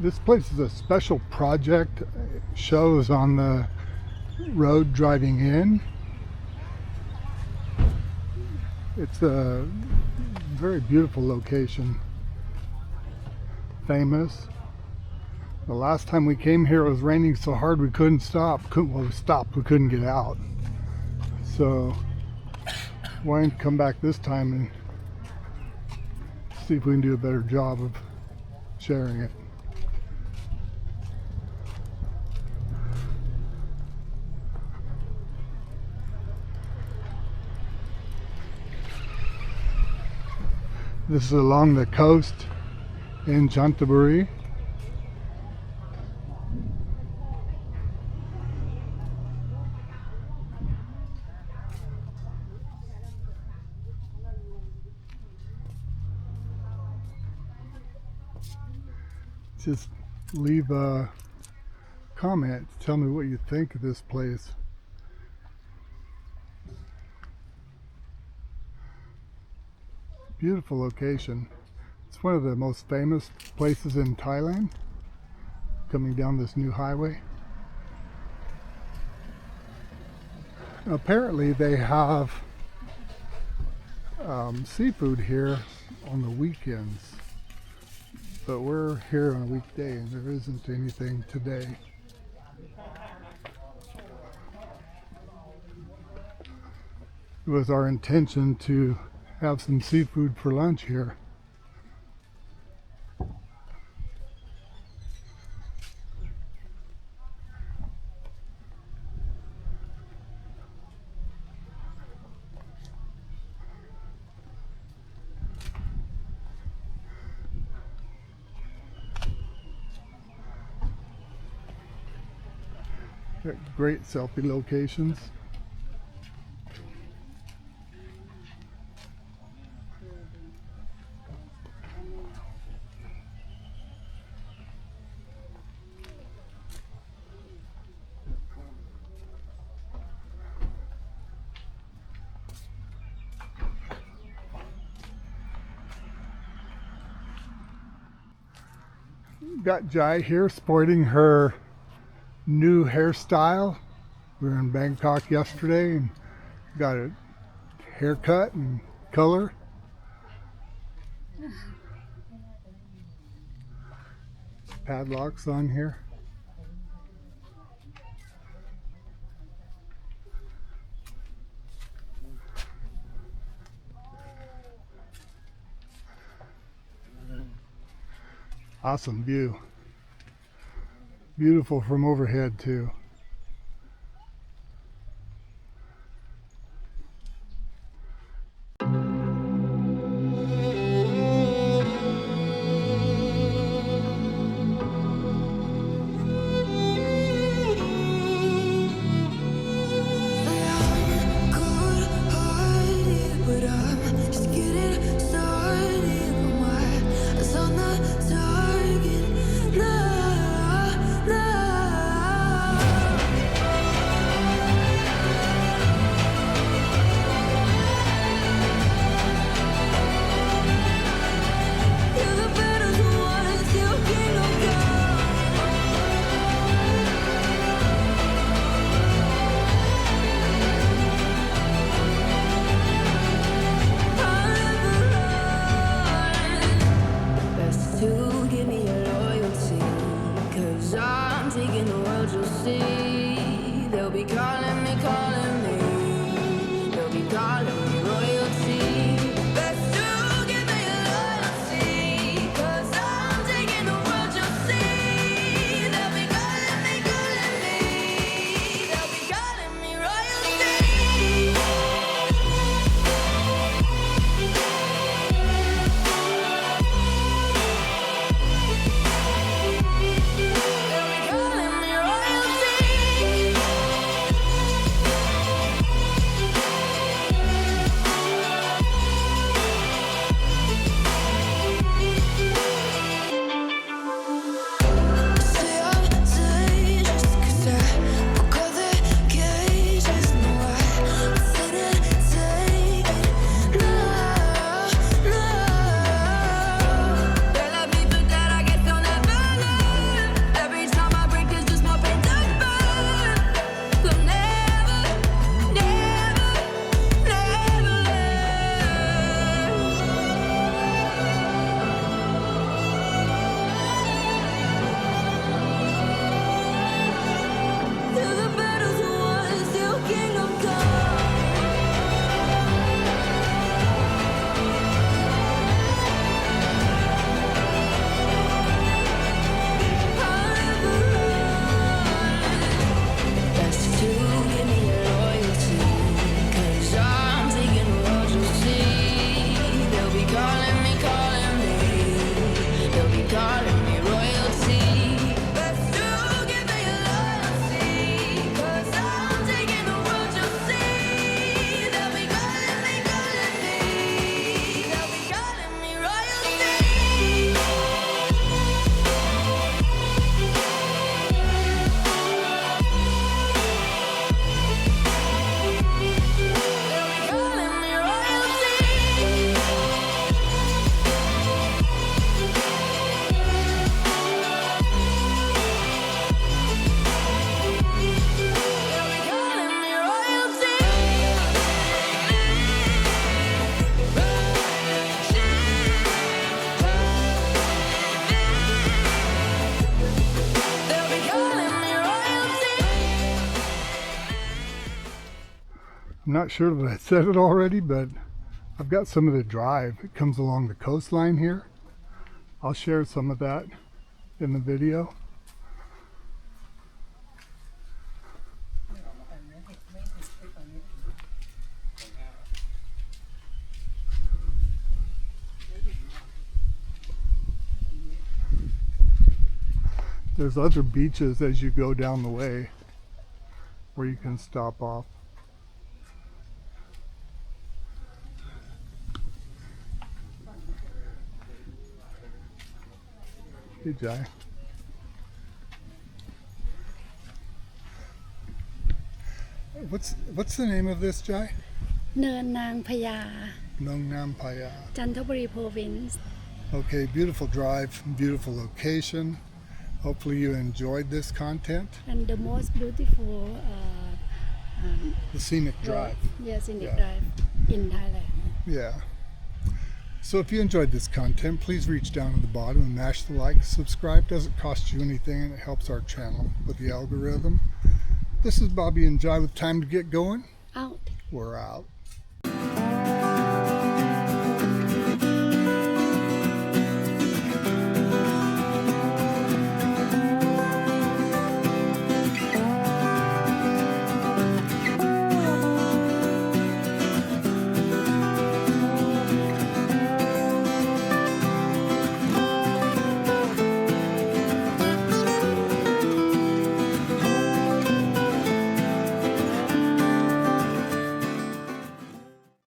This place is a special project. It shows on the road driving in. It's a very beautiful location. Famous. The last time we came here it was raining so hard we couldn't stop. We stopped, we couldn't get out. So why don't come back this time and see if we can do a better job of sharing it. This is along the coast in Chanthaburi. Just leave a comment. Tell me what you think of this place. Beautiful location. It's one of the most famous places in Thailand. Coming down this new highway. Apparently they have seafood here on the weekends. But we're here on a weekday and there isn't anything today. It was our intention to have some seafood for lunch here. Got great selfie locations. Got Jai here sporting her new hairstyle. We were in Bangkok yesterday and got a haircut and color. Padlocks on here. Awesome view. Beautiful from overhead too. calling me royalty. But still give me your loyalty, 'cause I'm taking the world, you'll see. They'll be calling me, they'll be calling me royalty. I'm not sure that I said it already, but I've got some of the drive. It comes along the coastline here. I'll share some of that in the video. There's other beaches as you go down the way where you can stop off. Hey, Jai. What's the name of this, Jai? เนินนางพญา Noen Phaya. จันทบุรี province Okay, beautiful drive, beautiful location. Hopefully you enjoyed this content. and the most beautiful The scenic drive. yes in the Yeah. drive in Thailand. Yeah. So if you enjoyed this content, please reach down at the bottom and mash the like. Subscribe doesn't cost you anything and it helps our channel with the algorithm. This is Bobby and Jai with Time to Get Going. Out. We're out.